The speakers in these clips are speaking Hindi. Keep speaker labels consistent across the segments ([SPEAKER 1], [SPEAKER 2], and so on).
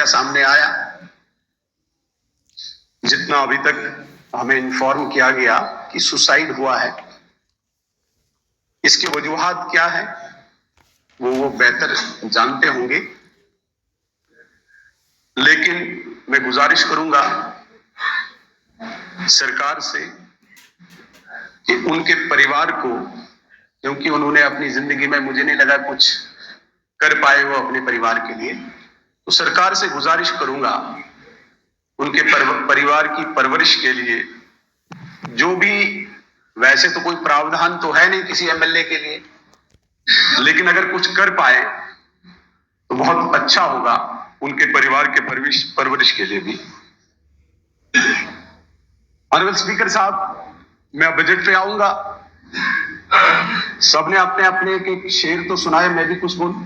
[SPEAKER 1] तथ्य सामने आया, जितना अभी तक हमें इन्फॉर्म किया गया कि सुसाइड हुआ है। इसकी वजूहात क्या है वो बेहतर जानते होंगे, लेकिन मैं गुजारिश करूंगा सरकार से कि उनके परिवार को, क्योंकि उन्होंने अपनी जिंदगी में मुझे नहीं लगा कुछ कर पाए वो अपने परिवार के लिए, तो सरकार से गुजारिश करूंगा उनके परिवार की परवरिश के लिए जो भी, वैसे तो कोई प्रावधान तो है नहीं किसी एमएलए के लिए, लेकिन अगर कुछ कर पाए तो बहुत अच्छा होगा उनके परिवार के परवरिश के लिए भी। ऑनरेबल स्पीकर साहब, मैं बजट पे आऊंगा। सबने अपने अपने एक शेर तो सुनाए, मैं भी कुछ बोलूं।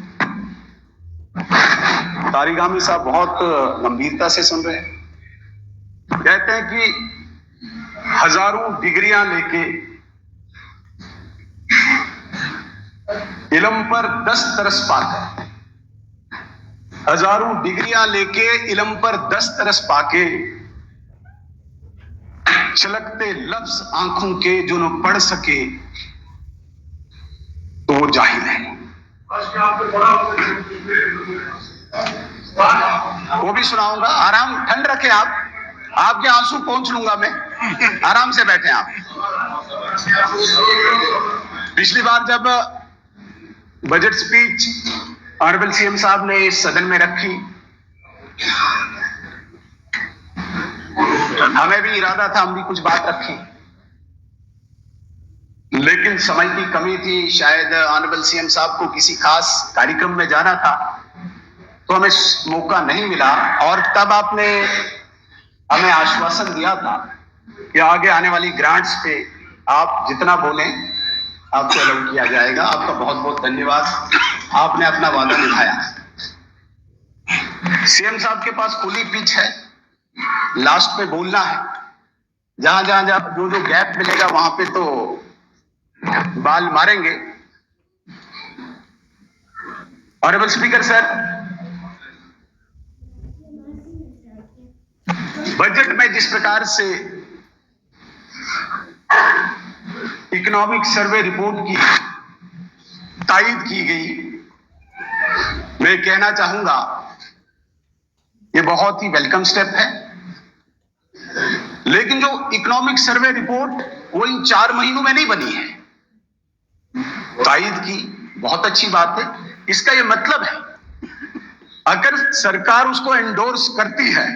[SPEAKER 1] तारिगामी साहब बहुत गंभीरता से सुन रहे हैं। कहते हैं कि हजारों डिग्रियां लेके इल्म पर 10 तरस पाकर, हजारों डिग्रियां लेके इल्म पर 10 तरस पाके, छलकते लफ्ज आंखों के जो न पढ़ सके तो वो जाहिल है। वो भी सुनाऊंगा। आराम, ठंड रखें आप, आपके आंसू पहुंच लूंगा मैं, आराम से बैठे आप। पिछली बार जब बजट स्पीच ऑनरेबल सीएम साहब ने इस सदन में रखी, हमें भी इरादा था हम भी कुछ बात रखें, लेकिन समय की कमी थी, शायद ऑनरेबल सीएम साहब को किसी खास कार्यक्रम में जाना था, तो हमें मौका नहीं मिला। और तब आपने हमें आश्वासन दिया था कि आगे आने वाली ग्रांट्स पे आप जितना बोलें आपको अलाउ किया जाएगा। आपका बहुत बहुत धन्यवाद, आपने अपना वादा निभाया। सीएम साहब के पास खुली पिच है, लास्ट में बोलना है, जहां जहां जो जो गैप मिलेगा वहां पे तो बाल मारेंगे। ऑनरेबल स्पीकर सर, बजट में जिस प्रकार से इकोनॉमिक सर्वे रिपोर्ट की तायीद की गई, मैं कहना चाहूंगा ये बहुत ही वेलकम स्टेप है। लेकिन जो इकोनॉमिक सर्वे रिपोर्ट वो इन 4 महीनों में नहीं बनी है, तायीद की बहुत अच्छी बात है। इसका ये मतलब है अगर सरकार उसको एंडोर्स करती है,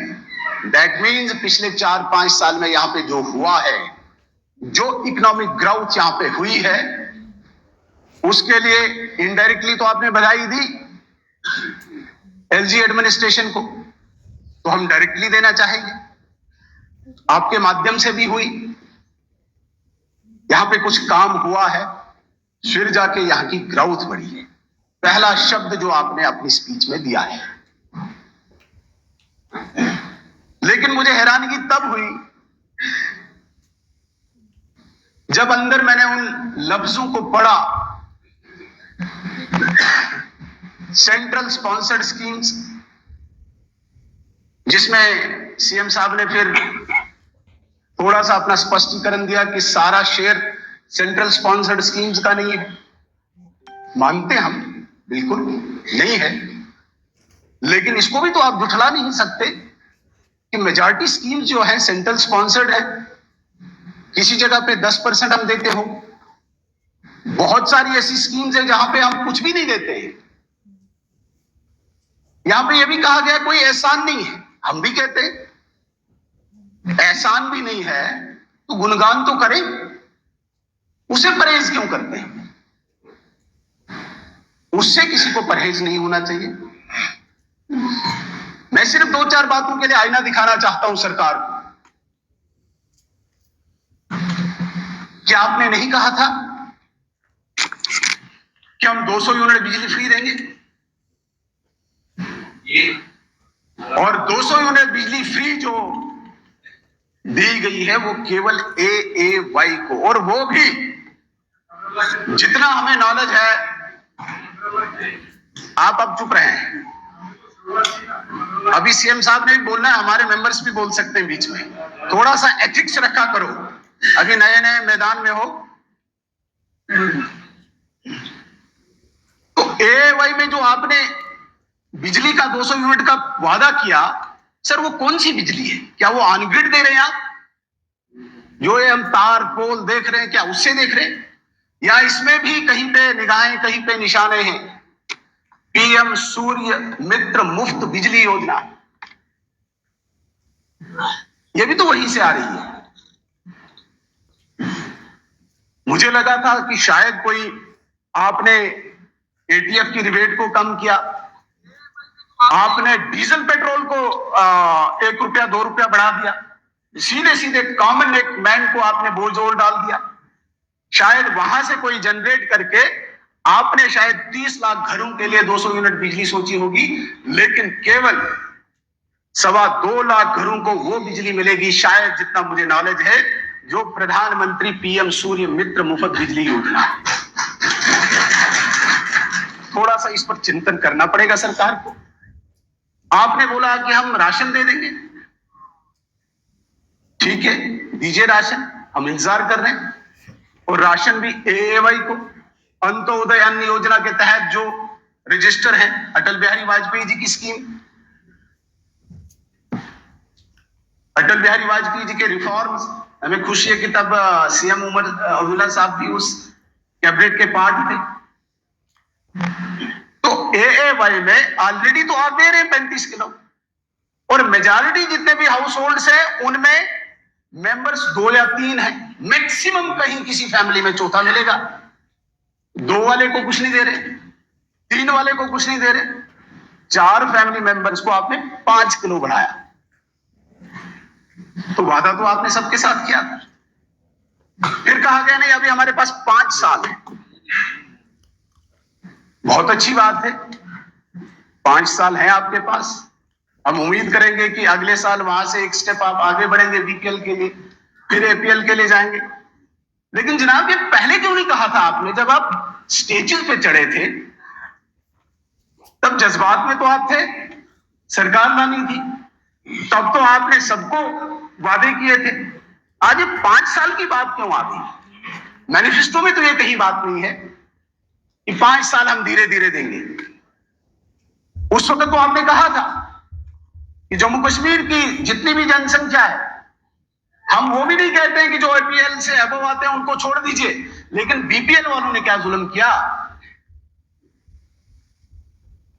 [SPEAKER 1] दैट मीन्स पिछले 4-5 साल में यहां पे जो हुआ है, जो इकोनॉमिक ग्रोथ यहां पे हुई है, उसके लिए इनडायरेक्टली तो आपने बधाई दी एलजी एडमिनिस्ट्रेशन को, तो हम डायरेक्टली देना चाहेंगे, आपके माध्यम से भी हुई। यहां पे कुछ काम हुआ है, फिर जाके यहां की ग्रोथ बढ़ी है। पहला शब्द जो आपने अपनी स्पीच में दिया है। लेकिन मुझे हैरानगी तब हुई जब अंदर मैंने उन लफ्जों को पढ़ा, सेंट्रल स्पॉन्सर्ड स्कीम्स, जिसमें सीएम साहब ने फिर थोड़ा सा अपना स्पष्टीकरण दिया कि सारा शेयर सेंट्रल स्पॉन्सर्ड स्कीम्स का नहीं है। मानते हम, बिल्कुल नहीं है, लेकिन इसको भी तो आप जुठला नहीं सकते कि मेजॉरिटी स्कीम्स जो है सेंट्रल स्पॉन्सर्ड है। किसी जगह पे 10% हम देते हो, बहुत सारी ऐसी स्कीम्स है जहां पे हम कुछ भी नहीं देते हैं। यहां पे यह भी कहा गया कोई एहसान नहीं है, हम भी कहते हैं एहसान भी नहीं है तो गुणगान तो करें, उसे परहेज क्यों करते हैं? उससे किसी को परहेज नहीं होना चाहिए। मैं सिर्फ 2-4 बातों के लिए आईना दिखाना चाहता हूं सरकार को। क्या आपने नहीं कहा था कि हम 200 यूनिट बिजली फ्री देंगे? और 200 यूनिट बिजली फ्री जो दी गई है वो केवल AAY को, और वो भी जितना हमें नॉलेज है, आप अब चुप रहे हैं, अभी सीएम साहब ने भी बोलना है, हमारे मेंबर्स भी बोल सकते हैं बीच में, थोड़ा सा एथिक्स रखा करो, अभी नए नए मैदान में हो। तो एएवाई में जो आपने बिजली का 200 यूनिट का वादा किया, सर वो कौन सी बिजली है? क्या वो ऑन ग्रिड दे रहे हैं आप? जो ये हम तार पोल देख रहे हैं, क्या उससे देख रहे हैं? या इसमें भी कहीं पे निगाहें, कहीं पे निशाने हैं? पीएम सूर्य मित्र मुफ्त बिजली योजना, ये भी तो वहीं से आ रही है। मुझे लगा था कि शायद कोई आपने एटीएफ की रिबेट को कम किया, आपने डीजल पेट्रोल को 1 रुपया 2 रुपया बढ़ा दिया, सीधे सीधे कॉमन एक मैन को आपने बोझ और डाल दिया। शायद वहां से कोई जनरेट करके आपने शायद 30 लाख घरों के लिए 200 यूनिट बिजली सोची होगी, लेकिन केवल 2.25 लाख घरों को वो बिजली मिलेगी, शायद जितना मुझे नॉलेज है, जो प्रधानमंत्री पीएम सूर्य मित्र मुफ्त बिजली योजना। थोड़ा सा इस पर चिंतन करना पड़ेगा सरकार को। आपने बोला कि हम राशन दे देंगे, ठीक है, दीजिए राशन, हम इंतजार कर रहे हैं। और राशन भी एएवाई को अंत्योदय अन्न योजना के तहत जो रजिस्टर है, अटल बिहारी वाजपेयी जी की स्कीम, अटल बिहारी वाजपेयी जी के रिफॉर्म्स, हमें खुशी है कि तब सीएम उमर अब्दुल्ला साहब भी उस कैबिनेट के पार्ट थे। तो एएवाई में ऑलरेडी तो आप दे रहे हैं 35 किलो, और मेजॉरिटी जितने भी हाउस होल्ड्स हैं उनमें मेंबर्स 2 या 3 हैं, मैक्सिमम कहीं किसी फैमिली में चौथा मिलेगा। 2 वाले को कुछ नहीं दे रहे, 3 वाले को कुछ नहीं दे रहे, 4 फैमिली मेंबर्स को आपने 5 किलो बढ़ाया। तो वादा तो आपने सबके साथ किया था। फिर कहा गया नहीं, अभी हमारे पास 5 साल है। बहुत अच्छी बात है, 5 साल है आपके पास। हम उम्मीद करेंगे कि अगले साल वहां से एक स्टेप आप आगे बढ़ेंगे बीपीएल के लिए, फिर एपीएल के लिए जाएंगे। लेकिन जनाब, ये पहले क्यों नहीं कहा था आपने? जब आप स्टेजेस पे चढ़े थे तब जज्बात में तो आप थे, सरकार लानी थी, तब तो आपने सबको वादे किए थे। आज ये 5 साल की बात क्यों आ गई? मैनिफेस्टो में तो ये कहीं बात नहीं है कि 5 साल हम धीरे धीरे देंगे। उस वक्त तो आपने कहा था कि जम्मू कश्मीर की जितनी भी जनसंख्या है, हम वो भी नहीं कहते हैं कि जो एपीएल से अबव आते हैं उनको छोड़ दीजिए, लेकिन बीपीएल वालों ने क्या जुल्म किया?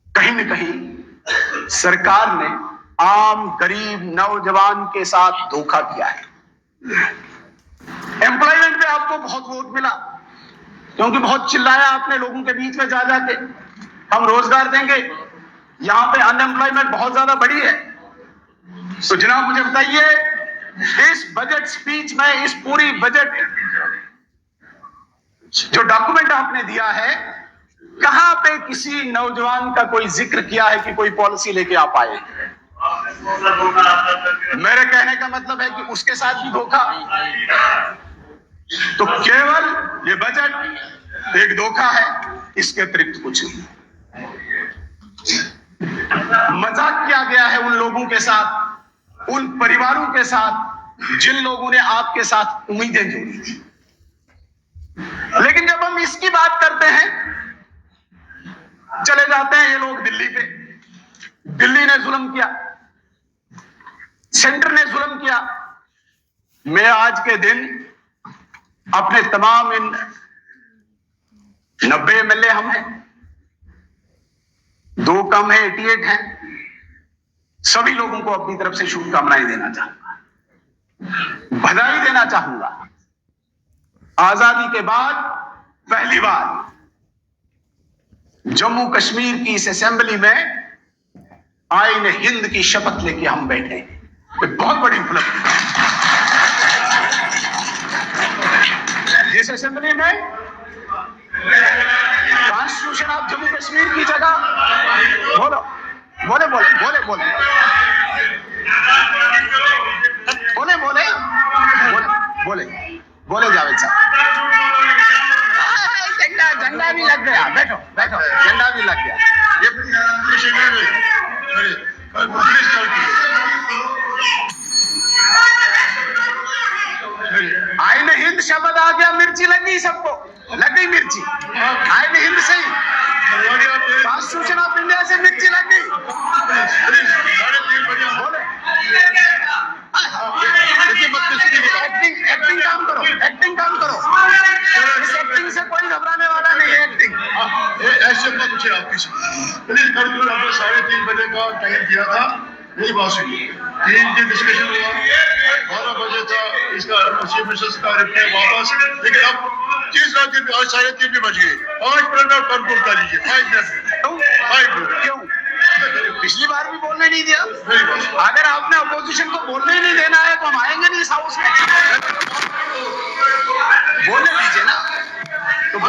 [SPEAKER 1] कहीं न कहीं सरकार ने आम गरीब नौजवान के साथ धोखा किया है। एम्प्लॉयमेंट पे आपको बहुत वोट मिला, क्योंकि बहुत चिल्लाया आपने लोगों के बीच में जा जाके, हम रोजगार देंगे। यहां पे अनएम्प्लॉयमेंट बहुत ज्यादा बढ़ी है। तो जनाब मुझे बताइए, इस बजट स्पीच में, इस पूरी बजट जो डॉक्यूमेंट आपने दिया है, कहां पे किसी नौजवान का कोई जिक्र किया है कि कोई पॉलिसी लेके आप आए? मेरे कहने का मतलब है कि उसके साथ भी धोखा। तो केवल ये बजट एक धोखा है, इसके अतिरिक्त कुछ नहीं। मजाक किया गया है उन लोगों के साथ, उन परिवारों के साथ जिन लोगों ने आपके साथ उम्मीदें जोड़ी थी। लेकिन जब हम इसकी बात करते हैं, चले जाते हैं ये लोग दिल्ली पे। दिल्ली ने जुल्म किया, सेंटर ने जुल्म किया। मैं आज के दिन अपने तमाम इन 90 एमएलए हम हैं, 2 कम है, 88 हैं, सभी लोगों को अपनी तरफ से शुभकामनाएं देना चाहूंगा, बधाई देना चाहूंगा। आजादी के बाद पहली बार जम्मू कश्मीर की इस असेंबली में आईन हिंद की शपथ लेके हम बैठे, बहुत बड़ी उपलब्धि। जिस असेंबली में कॉन्स्टिट्यूशन ऑफ जम्मू कश्मीर की जगह, बोलो बोले बोले बोले बोले बोले बोले बोले बोले जावेद साहब, झंडा भी लग गया, बैठो बैठो, झंडा भी लग गया। आ गया, मिर्ची लग गई सबको, लग गई मिर्ची। आए भी हिंद से ही, कॉन्स्टिट्यूशन ऑफ इंडिया से मिर्ची लग गई। एक्टिंग काम करो, एक्टिंग काम करो, इस एक्टिंग से कोई घबराने वाला नहीं है। एक्टिंग
[SPEAKER 2] ऐसे मत पूछे आप किसी, प्लीज। बिल्कुल आपने 3:30 बजे का टाइम दिया था, मेरी बात सुनिए। 3 दिन डिस्कशन हुआ, 12 बजे था इसका चीफ मिनिस्टर का रिप्लाई वापस, लेकिन अब तीसरा दिन आज 3:30 भी बज गए। 5 मिनट और कंट्रोल कर लीजिए, 5 मिनट। क्यों?
[SPEAKER 1] पिछली बार भी बोलने नहीं दिया। अगर आपने अपोजिशन को बोलने ही नहीं देना है तो हम आएंगे नहीं इस हाउस में। बोलने दीजिए ना, तो